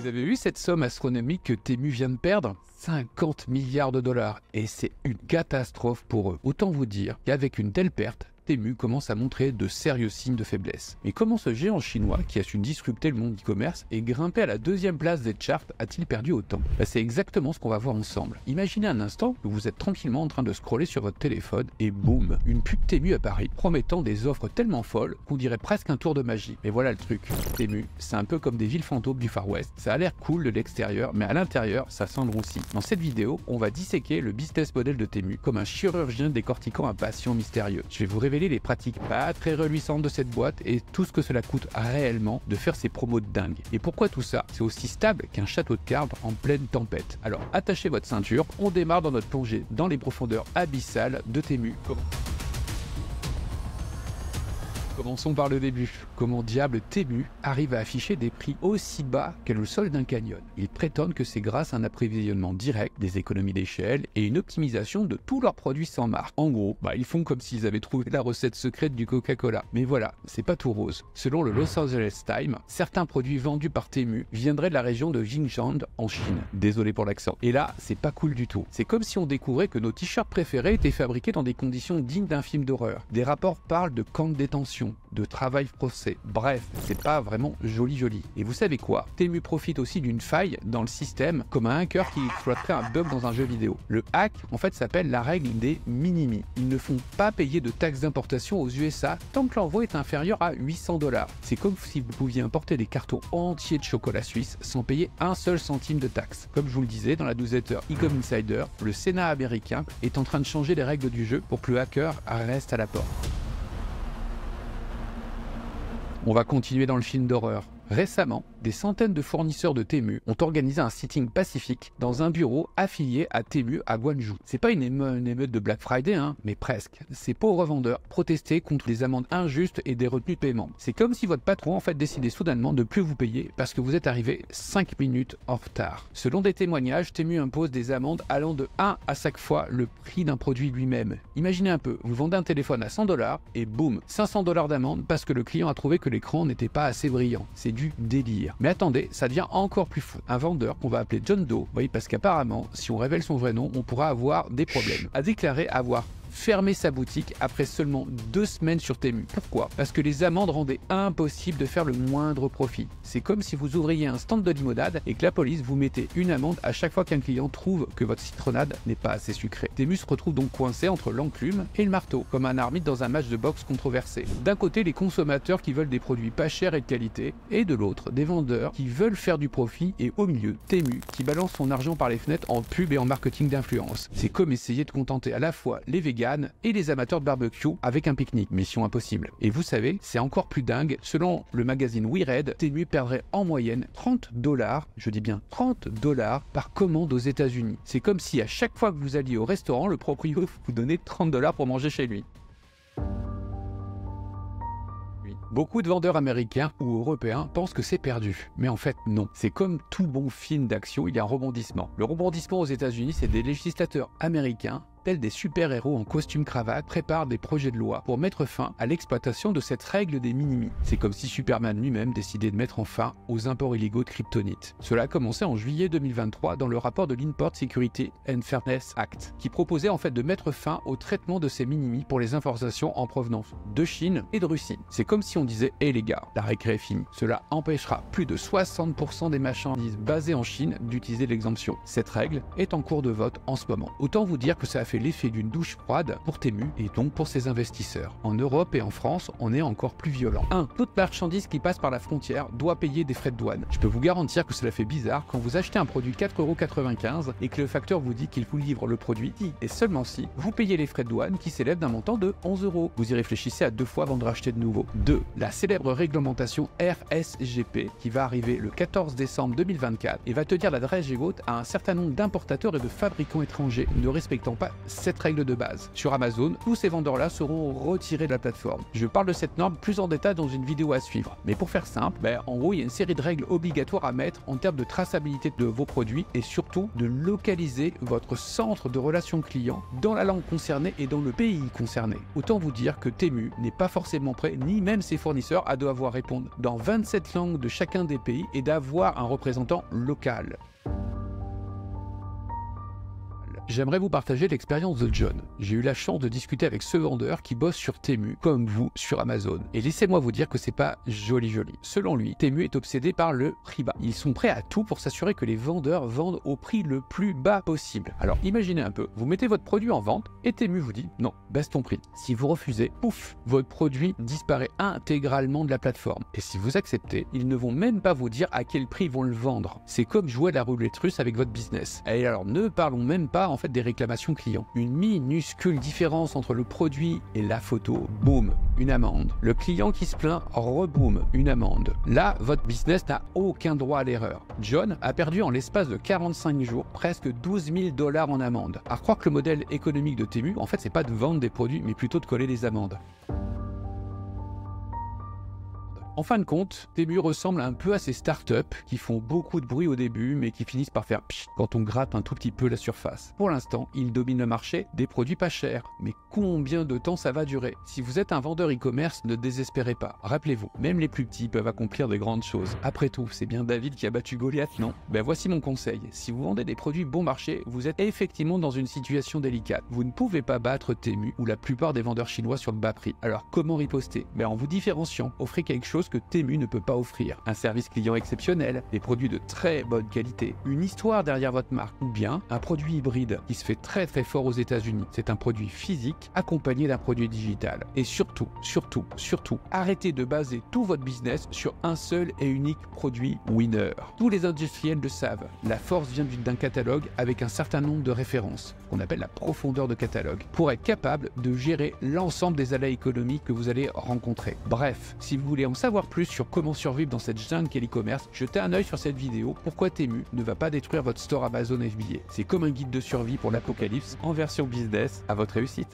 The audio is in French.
Vous avez vu cette somme astronomique que Temu vient de perdre? 50 milliards de dollars. Et c'est une catastrophe pour eux. Autant vous dire qu'avec une telle perte, Temu commence à montrer de sérieux signes de faiblesse. Mais comment ce géant chinois, qui a su disrupter le monde e-commerce et grimper à la 2e place des charts, a-t-il perdu autant? C'est exactement ce qu'on va voir ensemble. Imaginez un instant que vous êtes tranquillement en train de scroller sur votre téléphone et boum, une pub Temu apparaît, promettant des offres tellement folles qu'on dirait presque un tour de magie. Mais voilà le truc, Temu, c'est un peu comme des villes fantômes du Far West. Ça a l'air cool de l'extérieur, mais à l'intérieur, ça sent le roussi. Dans cette vidéo, on va disséquer le business model de Temu comme un chirurgien décortiquant un patient mystérieux. Je vais vous révéler les pratiques pas très reluisantes de cette boîte et tout ce que cela coûte réellement de faire ces promos de dingue. Et pourquoi tout ça? C'est aussi stable qu'un château de cartes en pleine tempête. Alors attachez votre ceinture, on démarre dans notre plongée dans les profondeurs abyssales de Temu. Commençons par le début. Comment diable Temu arrive à afficher des prix aussi bas que le sol d'un canyon? Ils prétendent que c'est grâce à un approvisionnement direct, des économies d'échelle et une optimisation de tous leurs produits sans marque. En gros, ils font comme s'ils avaient trouvé la recette secrète du Coca-Cola. Mais voilà, c'est pas tout rose. Selon le Los Angeles Times, certains produits vendus par Temu viendraient de la région de Xinjiang en Chine. Désolé pour l'accent. Et là, c'est pas cool du tout. C'est comme si on découvrait que nos t-shirts préférés étaient fabriqués dans des conditions dignes d'un film d'horreur. Des rapports parlent de camps de détention, de travail forcé. Bref, c'est pas vraiment joli. Et vous savez quoi? Temu profite aussi d'une faille dans le système, comme un hacker qui exploiterait un bug dans un jeu vidéo. Le hack, en fait, s'appelle la règle des minimis. Ils ne font pas payer de taxes d'importation aux USA tant que l'envoi est inférieur à 800 $. C'est comme si vous pouviez importer des cartons entiers de chocolat suisse sans payer un seul centime de taxe. Comme je vous le disais dans la newsletter Ecom Insider, le Sénat américain est en train de changer les règles du jeu pour que le hacker reste à la porte. On va continuer dans le film d'horreur. Récemment, des centaines de fournisseurs de Temu ont organisé un sitting pacifique dans un bureau affilié à Temu à Guangzhou. C'est pas une émeute de Black Friday, mais presque. Ces pauvres vendeurs protestaient contre les amendes injustes et des retenues de paiement. C'est comme si votre patron décidait soudainement de ne plus vous payer parce que vous êtes arrivé 5 minutes en retard. Selon des témoignages, Temu impose des amendes allant de 1 à 5 fois le prix d'un produit lui-même. Imaginez un peu, vous vendez un téléphone à 100 $ et boum, 500 $ d'amende parce que le client a trouvé que l'écran n'était pas assez brillant. C'est du délire. Mais attendez, ça devient encore plus fou. Un vendeur qu'on va appeler John Doe, parce qu'apparemment, si on révèle son vrai nom, on pourra avoir des problèmes, a déclaré avoir fermé sa boutique après seulement 2 semaines sur Temu. Pourquoi? Parce que les amendes rendaient impossible de faire le moindre profit. C'est comme si vous ouvriez un stand de limonade et que la police vous mettait une amende à chaque fois qu'un client trouve que votre citronnade n'est pas assez sucrée. Temu se retrouve donc coincé entre l'enclume et le marteau, comme un arbitre dans un match de boxe controversé. D'un côté, les consommateurs qui veulent des produits pas chers et de qualité, et de l'autre, des vendeurs qui veulent faire du profit, et au milieu, Temu qui balance son argent par les fenêtres en pub et en marketing d'influence. C'est comme essayer de contenter à la fois les végans et les amateurs de barbecue avec un pique-nique. Mission impossible. Et vous savez, c'est encore plus dingue. Selon le magazine WeRead, Temu perdrait en moyenne 30 $, je dis bien 30 $ par commande aux États-Unis. C'est comme si à chaque fois que vous alliez au restaurant, le propriétaire vous donnait 30 $ pour manger chez lui. Beaucoup de vendeurs américains ou européens pensent que c'est perdu. Mais en fait, non. C'est comme tout bon film d'action, il y a un rebondissement. Le rebondissement aux États-Unis, c'est des législateurs américains tels des super-héros en costume-cravate, préparent des projets de loi pour mettre fin à l'exploitation de cette règle des minimis. C'est comme si Superman lui-même décidait de mettre fin aux imports illégaux de kryptonite. Cela a commencé en juillet 2023 dans le rapport de l'Import Security and Fairness Act, qui proposait de mettre fin au traitement de ces minimis pour les importations en provenance de Chine et de Russie. C'est comme si on disait « Hé les gars, la récré est finie ». Cela empêchera plus de 60% des marchandises basées en Chine d'utiliser l'exemption. Cette règle est en cours de vote en ce moment. Autant vous dire que ça a fait l'effet d'une douche froide pour Temu et donc pour ses investisseurs. En Europe et en France, on est encore plus violent. Toute marchandise qui passe par la frontière doit payer des frais de douane. Je peux vous garantir que cela fait bizarre quand vous achetez un produit 4,95 € et que le facteur vous dit qu'il vous livre le produit et seulement si vous payez les frais de douane qui s'élèvent d'un montant de 11 €. Vous y réfléchissez à 2 fois avant de racheter de nouveau. 2. La célèbre réglementation RSGP qui va arriver le 14 décembre 2024 et va tenir l'adresse géote à un certain nombre d'importateurs et de fabricants étrangers ne respectant pas 7 règles de base. Sur Amazon, tous ces vendeurs-là seront retirés de la plateforme. Je parle de cette norme plus en détail dans une vidéo à suivre. Mais pour faire simple, en gros, il y a une série de règles obligatoires à mettre en termes de traçabilité de vos produits et surtout de localiser votre centre de relations clients dans la langue concernée et dans le pays concerné. Autant vous dire que Temu n'est pas forcément prêt, ni même ses fournisseurs, à devoir répondre dans 27 langues de chacun des pays et d'avoir un représentant local. J'aimerais vous partager l'expérience de John. J'ai eu la chance de discuter avec ce vendeur qui bosse sur Temu, comme vous sur Amazon. Et laissez-moi vous dire que c'est pas joli. Selon lui, Temu est obsédé par le prix bas. Ils sont prêts à tout pour s'assurer que les vendeurs vendent au prix le plus bas possible. Alors imaginez un peu, vous mettez votre produit en vente et Temu vous dit non, baisse ton prix. Si vous refusez, pouf, votre produit disparaît intégralement de la plateforme. Et si vous acceptez, ils ne vont même pas vous dire à quel prix ils vont le vendre. C'est comme jouer à la roulette russe avec votre business. Et alors ne parlons même pas en fait des réclamations clients. Une minuscule différence entre le produit et la photo, boum, une amende. Le client qui se plaint, reboum, une amende. Là, votre business n'a aucun droit à l'erreur. John a perdu en l'espace de 45 jours presque 12 000 $ en amende. À croire que le modèle économique de Temu, en fait, c'est pas de vendre des produits, mais plutôt de coller des amendes. En fin de compte, Temu ressemble un peu à ces startups qui font beaucoup de bruit au début mais qui finissent par faire pchit quand on gratte un tout petit peu la surface. Pour l'instant, ils dominent le marché des produits pas chers. Mais combien de temps ça va durer? Si vous êtes un vendeur e-commerce, ne désespérez pas. Rappelez-vous, même les plus petits peuvent accomplir de grandes choses. Après tout, c'est bien David qui a battu Goliath, non? Voici mon conseil. Si vous vendez des produits bon marché, vous êtes effectivement dans une situation délicate. Vous ne pouvez pas battre Temu ou la plupart des vendeurs chinois sur le bas prix. Alors comment riposter? En vous différenciant, offrez quelque chose que Temu ne peut pas offrir. Un service client exceptionnel, des produits de très bonne qualité, une histoire derrière votre marque, ou bien un produit hybride qui se fait très fort aux États-Unis. C'est un produit physique accompagné d'un produit digital. Et surtout, arrêtez de baser tout votre business sur un seul et unique produit winner. Tous les industriels le savent. La force vient d'un catalogue avec un certain nombre de références, qu'on appelle la profondeur de catalogue, pour être capable de gérer l'ensemble des aléas économiques que vous allez rencontrer. Bref, si vous voulez en savoir plus sur comment survivre dans cette jungle qu'est l'e-commerce, jetez un œil sur cette vidéo. Pourquoi Temu ne va pas détruire votre store Amazon FBA. C'est comme un guide de survie pour l'apocalypse en version business. À votre réussite.